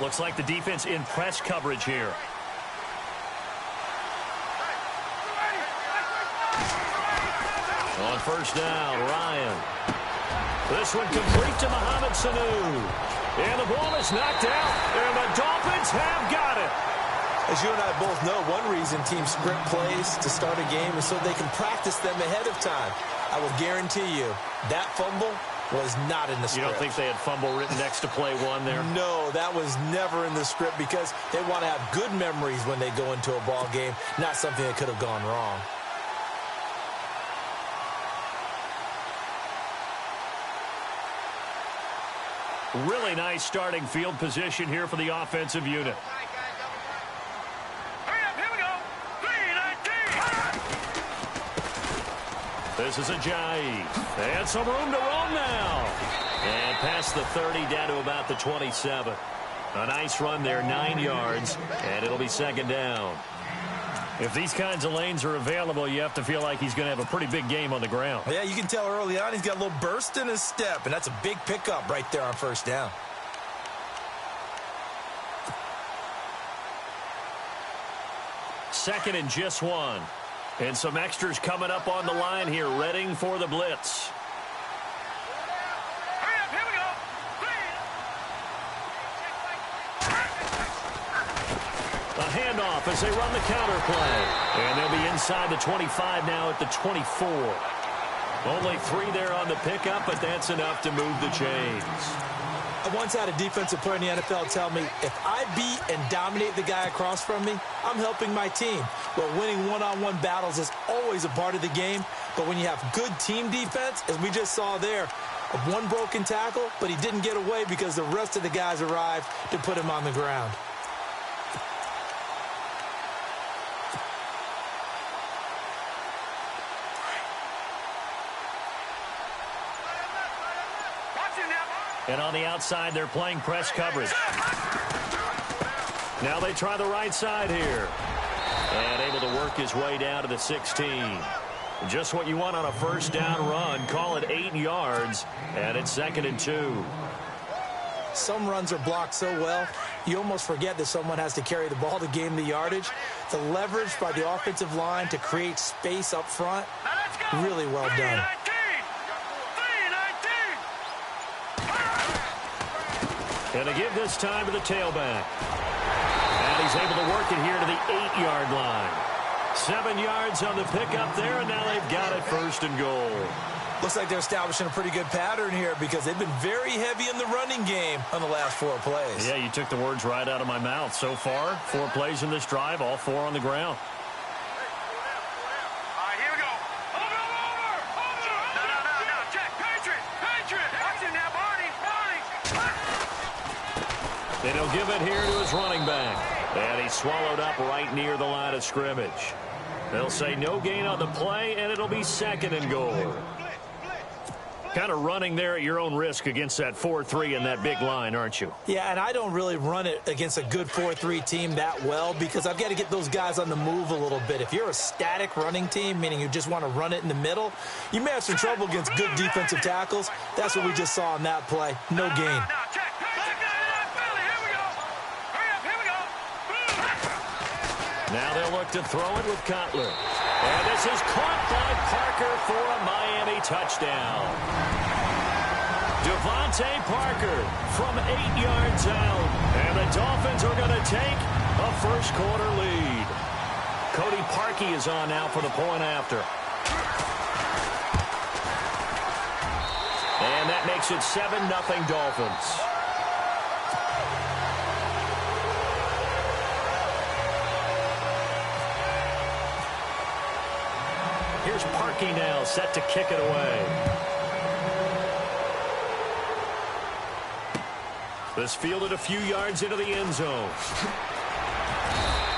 Looks like the defense in press coverage here. On first down, Ryan. This one complete to Mohamed Sanu. And the ball is knocked out, and the Dolphins have got it. As you and I both know, one reason teams script plays to start a game is so they can practice them ahead of time. I will guarantee you that fumble was not in the script. You don't think they had fumble written next to play one there? No, that was never in the script because they want to have good memories when they go into a ball game, not something that could have gone wrong. Really nice starting field position here for the offensive unit. This is Ajayi. And some room to roam now. And past the 30 down to about the 27. A nice run there, 9 yards, and it'll be second down. If these kinds of lanes are available, you have to feel like he's going to have a pretty big game on the ground. Yeah, you can tell early on he's got a little burst in his step, and that's a big pickup right there on first down. Second and just 1. And some extras coming up on the line here, readying for the blitz. A handoff as they run the counter play. And they'll be inside the 25 now at the 24. Only 3 there on the pickup, but that's enough to move the chains. I once had a defensive player in the NFL tell me, if I beat and dominate the guy across from me, I'm helping my team. Well, winning one-on-one battles is always a part of the game, but when you have good team defense, as we just saw there, one broken tackle, but he didn't get away because the rest of the guys arrived to put him on the ground. And on the outside, they're playing press coverage. Now they try the right side here. And able to work his way down to the 16. Just what you want on a first down run. Call it 8 yards. And it's second and 2. Some runs are blocked so well, you almost forget that someone has to carry the ball to gain the yardage. The leverage by the offensive line to create space up front, really well done. And they give this time to the tailback. And he's able to work it here to the 8-yard line. 7 yards on the pickup there, and now they've got it first and goal. Looks like they're establishing a pretty good pattern here because they've been very heavy in the running game on the last 4 plays. Yeah, you took the words right out of my mouth. So far, 4 plays in this drive, all 4 on the ground. And he'll give it here to his running back. And he's swallowed up right near the line of scrimmage. They'll say no gain on the play, and it'll be second and goal. Kind of running there at your own risk against that 4-3 and that big line, aren't you? Yeah, and I don't really run it against a good 4-3 team that well because I've got to get those guys on the move a little bit. If you're a static running team, meaning you just want to run it in the middle, you may have some trouble against good defensive tackles. That's what we just saw on that play. No gain. Now they'll look to throw it with Cutler. And this is caught by Parker for a Miami touchdown. Devontae Parker from 8 yards out. And the Dolphins are going to take a first-quarter lead. Cody Parkey is on now for the point after. And that makes it 7-0 Dolphins. Here's Parkey now, set to kick it away. This fielded a few yards into the end zone.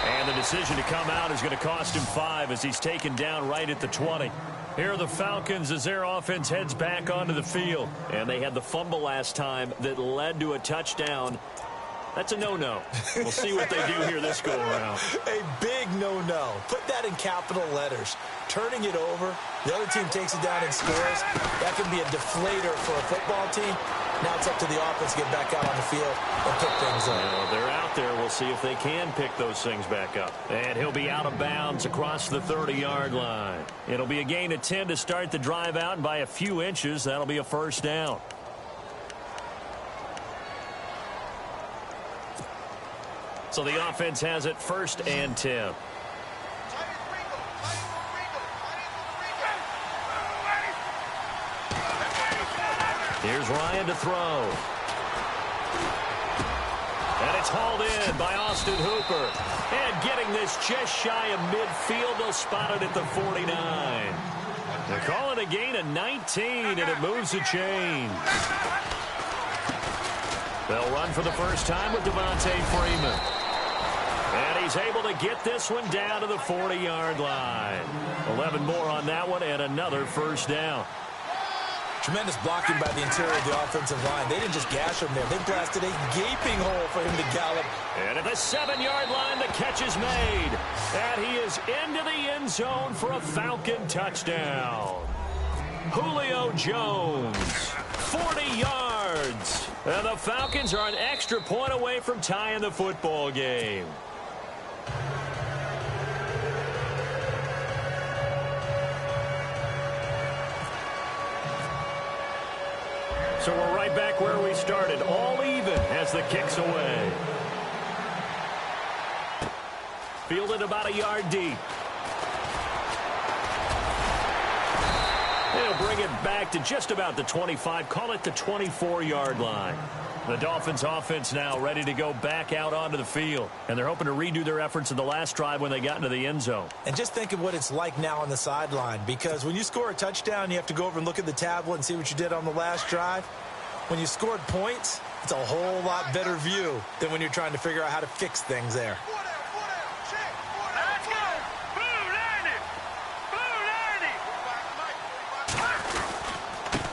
And the decision to come out is going to cost him 5 as he's taken down right at the 20. Here are the Falcons as their offense heads back onto the field. And they had the fumble last time that led to a touchdown. That's a no-no. We'll see what they do here this go-around. A big no-no. Put that in capital letters. Turning it over, the other team takes it down and scores. That can be a deflator for a football team. Now it's up to the offense to get back out on the field and pick things up. Well, they're out there. We'll see if they can pick those things back up. And he'll be out of bounds across the 30-yard line. It'll be a gain of 10 to start the drive out, and by a few inches, that'll be a first down. So the offense has it 1st and 10. Here's Ryan to throw. And it's hauled in by Austin Hooper. And getting this just shy of midfield, they'll spot it at the 49. They're calling a gain of 19, and it moves the chain. They'll run for the first time with Devontae Freeman. And he's able to get this one down to the 40-yard line. 11 more on that one, and another first down. Tremendous blocking by the interior of the offensive line. They didn't just gash him there. They blasted a gaping hole for him to gallop. And at the 7-yard line, the catch is made. And he is into the end zone for a Falcon touchdown. Julio Jones, 40 yards. And the Falcons are an extra point away from tying the football game. So we're right back where we started, all even as the kick's away. Fielded about a yard deep. They'll bring it back to just about the 25, call it the 24-yard line. The Dolphins offense now ready to go back out onto the field. And they're hoping to redo their efforts in the last drive when they got into the end zone. And just think of what it's like now on the sideline. Because when you score a touchdown, you have to go over and look at the tablet and see what you did on the last drive. When you scored points, it's a whole lot better view than when you're trying to figure out how to fix things there.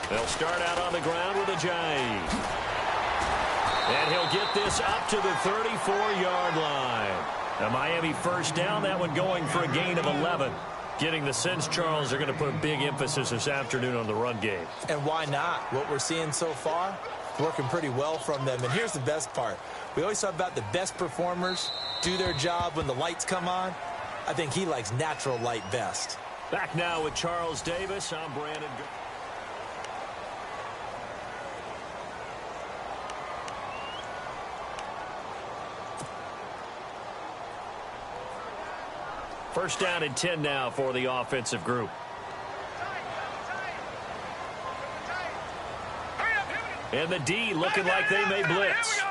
They'll start out on the ground with a Jay. And he'll get this up to the 34-yard line. A Miami first down, that one going for a gain of 11. Getting the sense, Charles, they're going to put a big emphasis this afternoon on the run game. And why not? What we're seeing so far, working pretty well from them. And here's the best part. We always talk about the best performers do their job when the lights come on. I think he likes natural light best. Back now with Charles Davis. I'm Brandon. First down and 10 now for the offensive group. And the D looking like they may blitz.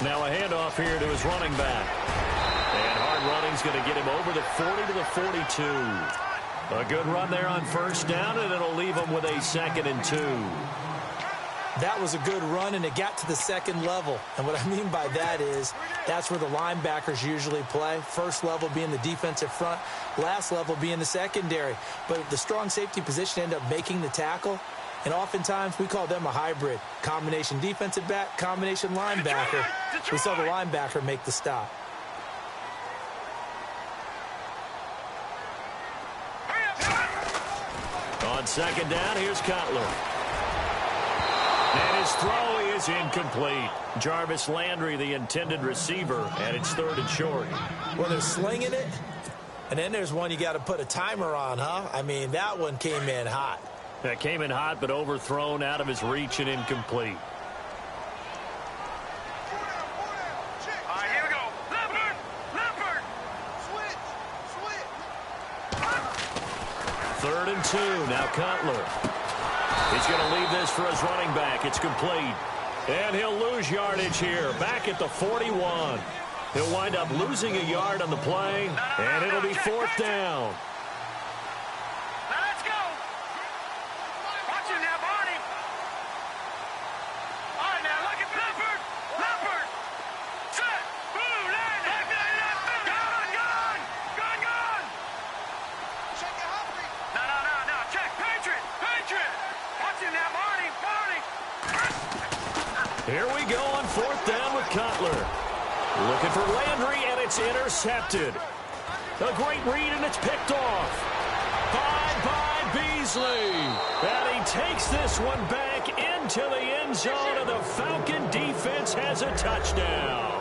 Now a handoff here to his running back. And hard running's going to get him over the 40 to the 42. A good run there on first down, and it'll leave him with a 2nd and 2. That was a good run, and it got to the second level. And what I mean by that is that's where the linebackers usually play. First level being the defensive front, last level being the secondary. But the strong safety position ended up making the tackle. And oftentimes we call them a hybrid. Combination defensive back, combination linebacker. We saw the linebacker make the stop. On second down, here's Cutler. And his throw is incomplete. Jarvis Landry, the intended receiver, and it's 3rd and short. Well, they're slinging it, and then there's one you got to put a timer on, huh? I mean, that one came in hot. That came in hot, but overthrown out of his reach and incomplete. All right, here we go. Leopard! Switch! 3rd and 2, now Cutler. He's going to leave this for his running back. It's complete. And he'll lose yardage here, back at the 41. He'll wind up losing a yard on the play, and it'll be 4th down. Cutler. Looking for Landry, and it's intercepted. A great read, and it's picked off. By Beasley. And he takes this one back into the end zone, and the Falcon defense has a touchdown.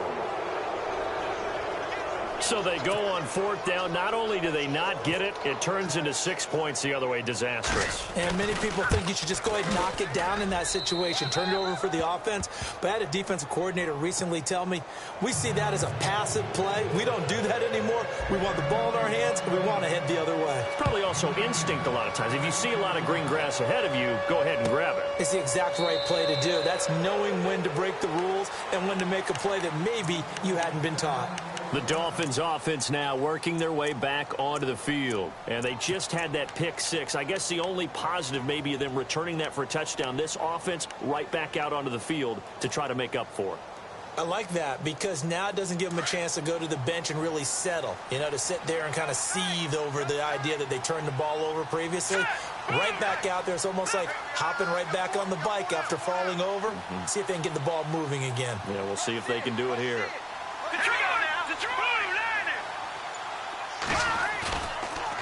So they go on fourth down. Not only do they not get it, it turns into 6 points the other way. Disastrous. And many people think you should just go ahead and knock it down in that situation. Turn it over for the offense. But I had a defensive coordinator recently tell me, we see that as a passive play. We don't do that anymore. We want the ball in our hands, and we want to head the other way. It's probably also instinct a lot of times. If you see a lot of green grass ahead of you, go ahead and grab it. It's the exact right play to do. That's knowing when to break the rules and when to make a play that maybe you hadn't been taught. The Dolphins offense now working their way back onto the field. And they just had that pick six. I guess the only positive maybe of them returning that for a touchdown. This offense right back out onto the field to try to make up for it. I like that because now it doesn't give them a chance to go to the bench and really settle. You know, to sit there and kind of seethe over the idea that they turned the ball over previously. Right back out there. It's almost like hopping right back on the bike after falling over. See if they can get the ball moving again. Yeah, we'll see if they can do it here.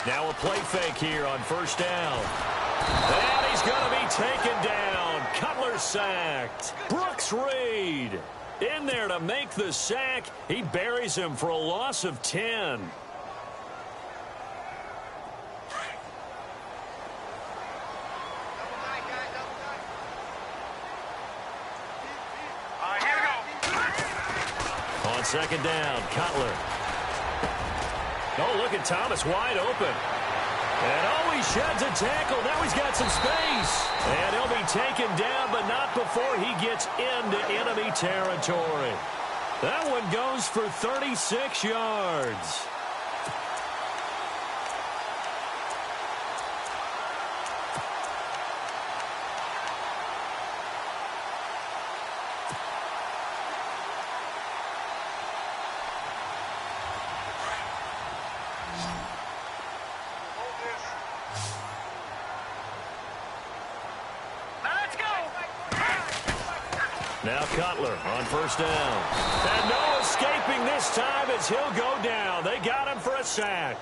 Now a play fake here on first down. And he's going to be taken down. Cutler sacked. Brooks Reed in there to make the sack. He buries him for a loss of 10. On second down, Cutler. Oh, look at Thomas wide open. And oh, he sheds a tackle. Now he's got some space. And he'll be taken down, but not before he gets into enemy territory. That one goes for 36 yards. Now Cutler on first down. And no escaping this time as he'll go down. They got him for a sack.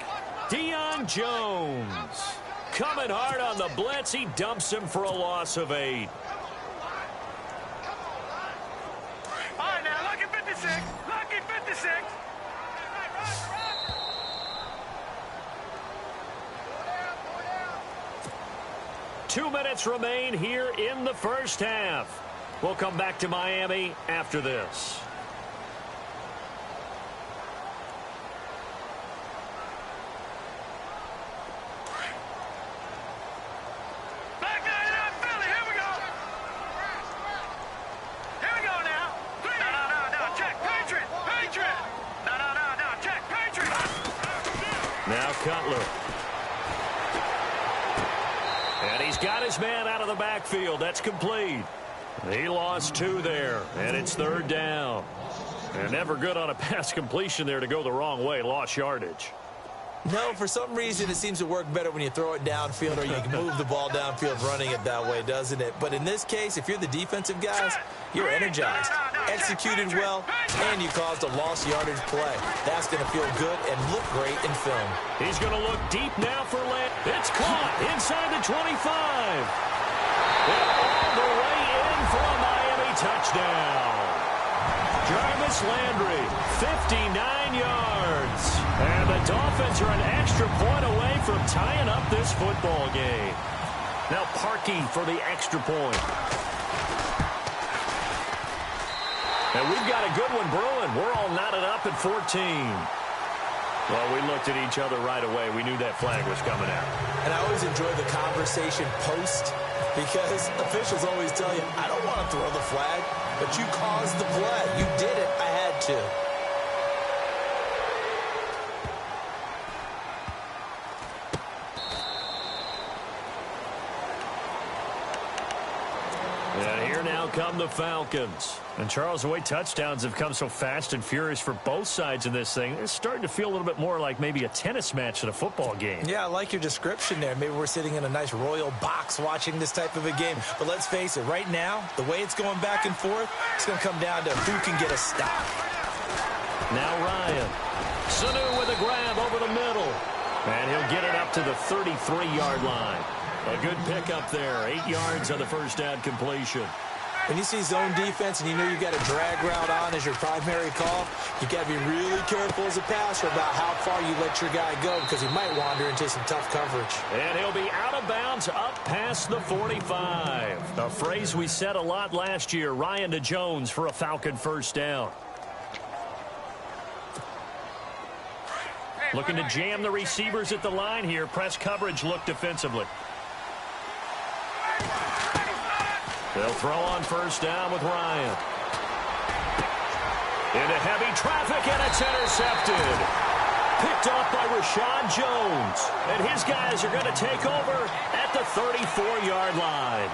Deion Jones coming hard on the blitz. He dumps him for a loss of 8. All right, now, lucky 56. Lucky 56. 2 minutes remain here in the first half. We'll come back to Miami after this. Back down, Philly. Here we go. Here we go now. No. Check. Patriot. No. Check. Patriot. Now Cutler. And he's got his man out of the backfield. That's complete. He lost 2 there, and it's third down. And never good on a pass completion there to go the wrong way. Lost yardage. No, for some reason it seems to work better when you throw it downfield or you can move the ball downfield running it that way, doesn't it? But in this case, if you're the defensive guys, you're energized, executed well, and you caused a lost yardage play. That's going to feel good and look great in film. He's going to look deep now for Land. It's caught inside the 25. And all the way in for a Miami touchdown. Jarvis Landry, 59 yards. And the Dolphins are an extra point away from tying up this football game. Now Parkey for the extra point. And we've got a good one brewing. We're all knotted up at 14. Well, we looked at each other right away. We knew that flag was coming out. And I always enjoy the conversation post because officials always tell you, I don't want to throw the flag, but you caused the play. You did it. I had to. come the Falcons. And, Charles, the way touchdowns have come so fast and furious for both sides in this thing, it's starting to feel a little bit more like maybe a tennis match than a football game. Yeah, I like your description there. Maybe we're sitting in a nice royal box watching this type of a game. But let's face it, right now, the way it's going back and forth, it's going to come down to who can get a stop. Now Ryan. Sanu with a grab over the middle. And he'll get it up to the 33-yard line. A good pickup there. 8 yards on the first down completion. When you see zone defense and you know you got a drag route on as your primary call, you got to be really careful as a passer about how far you let your guy go because he might wander into some tough coverage. And he'll be out of bounds up past the 45. A phrase we said a lot last year. Ryan to Jones for a Falcon first down. Looking to jam the receivers at the line here. Press coverage look defensively. They'll throw on first down with Ryan. Into heavy traffic, and it's intercepted. Picked off by Rashad Jones. And his guys are going to take over at the 34-yard line.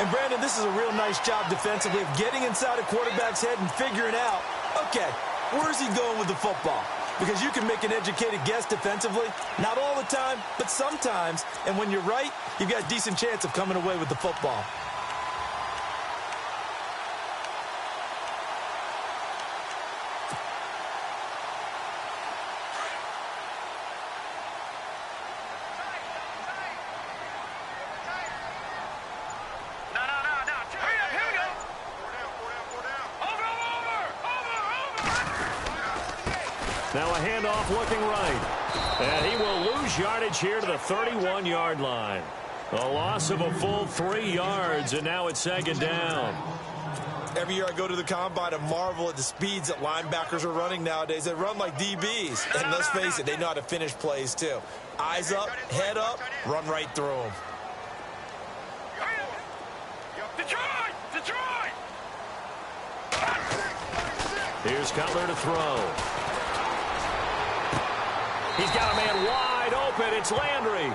And, Brandon, this is a real nice job defensively of getting inside a quarterback's head and figuring out, okay, where's he going with the football? Because you can make an educated guess defensively. Not all the time, but sometimes. And when you're right, you've got a decent chance of coming away with the football. Now a handoff looking right. And he will lose yardage here to the 31-yard line. A loss of a full 3 yards, and now it's second down. Every year I go to the combine and marvel at the speeds that linebackers are running nowadays. They run like DBs. And let's face it, they know how to finish plays too. Eyes up, head up, run right through them. Detroit! Here's Cutler to throw. He's got a man wide open. It's Landry.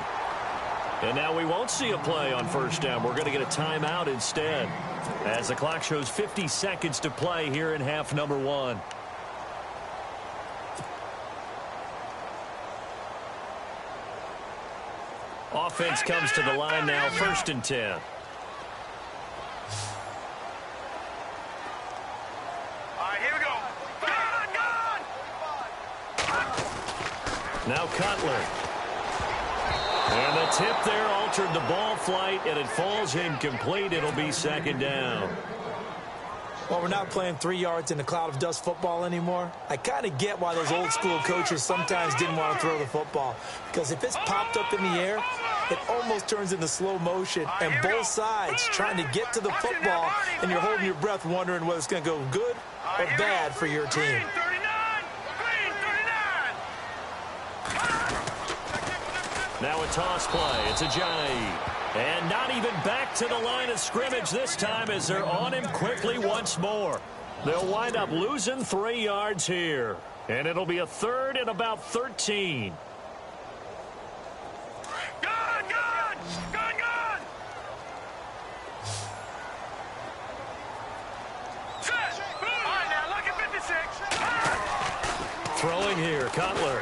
And now we won't see a play on first down. We're going to get a timeout instead, as the clock shows 50 seconds to play here in half number 1. Offense comes to the line now, 1st and 10. Now Cutler. And the tip there altered the ball flight, and it falls incomplete. It'll be second down. Well, we're not playing 3 yards in a cloud of dust football anymore. I kind of get why those old school coaches sometimes didn't want to throw the football. Because if it's popped up in the air, it almost turns into slow motion. And both sides trying to get to the football, and you're holding your breath wondering whether it's going to go good or bad for your team. Now a toss play. It's Ajayi. And not even back to the line of scrimmage this time as they're on him quickly once more. They'll wind up losing 3 yards here. And it'll be a 3rd and about 13. Gun! Set! All right, now look at 56. Throwing here, Cutler.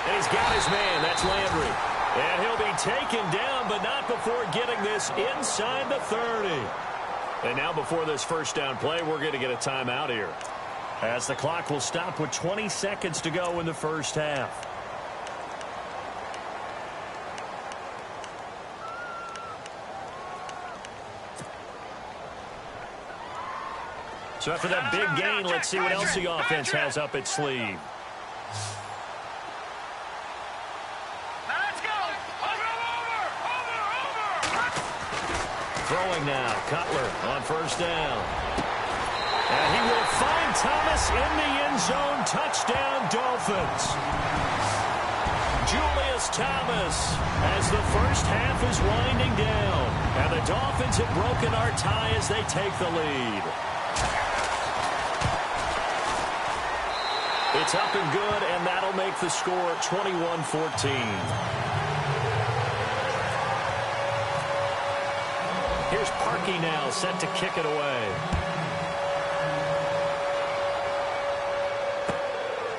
And he's got his man. That's Landry. And he'll be taken down, but not before getting this inside the 30. And now before this first down play, we're going to get a timeout here, as the clock will stop with 20 seconds to go in the first half. So after that big gain, let's see what else the offense has up its sleeve. Throwing now, Cutler on first down. And he will find Thomas in the end zone. Touchdown, Dolphins. Julius Thomas, as the first half is winding down. And the Dolphins have broken our tie as they take the lead. It's up and good, and that'll make the score 21-14. rookie now set to kick it away.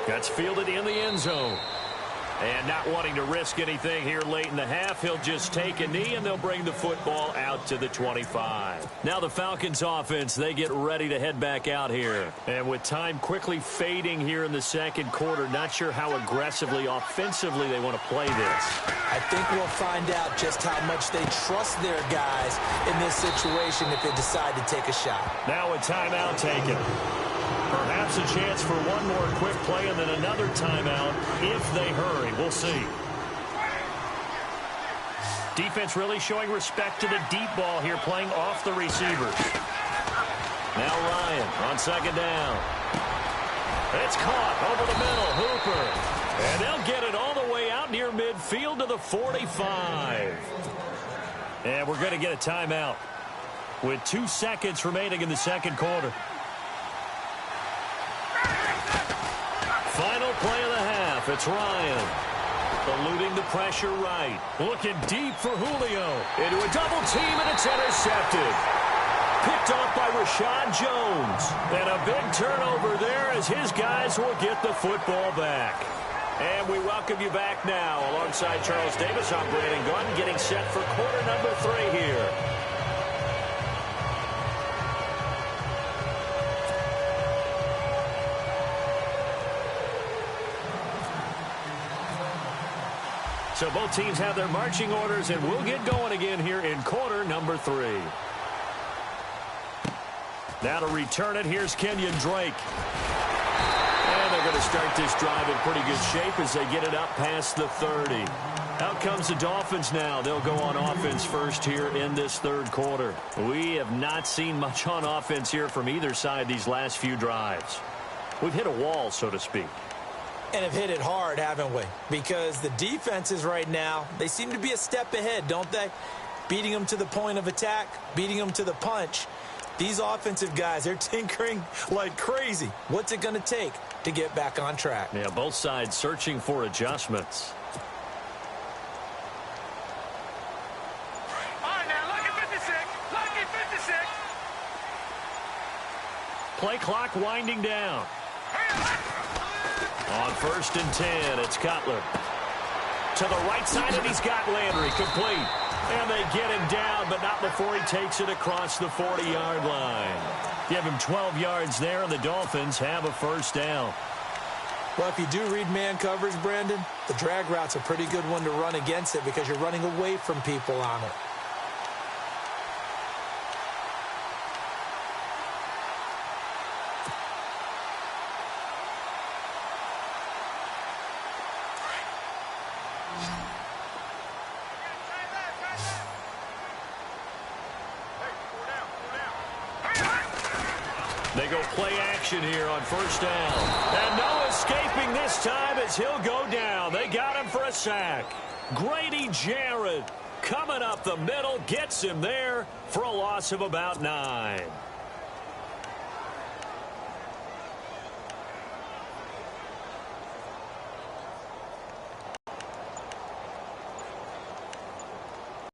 Gets fielded in the end zone. And not wanting to risk anything here late in the half, he'll just take a knee, and they'll bring the football out to the 25. Now the Falcons offense, they get ready to head back out here. And with time quickly fading here in the second quarter, not sure how aggressively, offensively they want to play this. I think we'll find out just how much they trust their guys in this situation if they decide to take a shot. Now a timeout taken. Perhaps a chance for one more quick play and then another timeout if they hurry. We'll see. Defense really showing respect to the deep ball here, playing off the receivers. Now Ryan on second down. It's caught over the middle. Hooper. And they'll get it all the way out near midfield to the 45. And we're going to get a timeout with 2 seconds remaining in the second quarter. Final play of the half. It's Ryan. Eluding the pressure right. Looking deep for Julio. Into a double team, and it's intercepted. Picked off by Rashad Jones. And a big turnover there as his guys will get the football back. And we welcome you back now. Alongside Charles Davis, I'm Brandon Gordon, getting set for quarter number 3 here. So both teams have their marching orders, and we'll get going again here in quarter number 3. Now to return it, here's Kenyon Drake. And they're going to start this drive in pretty good shape as they get it up past the 30. Out comes the Dolphins now. They'll go on offense first here in this third quarter. We have not seen much on offense here from either side these last few drives. We've hit a wall, so to speak. And have hit it hard, haven't we? Because the defenses right now, they seem to be a step ahead, don't they? Beating them to the point of attack, beating them to the punch. These offensive guys, they're tinkering like crazy. What's it going to take to get back on track? Yeah, both sides searching for adjustments. All right, now, lucky 56. Lucky 56. Play clock winding down. On 1st and 10, it's Cutler. To the right side, and he's got Landry complete. And they get him down, but not before he takes it across the 40-yard line. Give him 12 yards there, and the Dolphins have a first down. Well, if you do read man coverage, Brandon, the drag route's a pretty good one to run against it because you're running away from people on it. They go play action here on first down. And no escaping this time as he'll go down. They got him for a sack. Grady Jarrett coming up the middle, gets him there for a loss of about 9.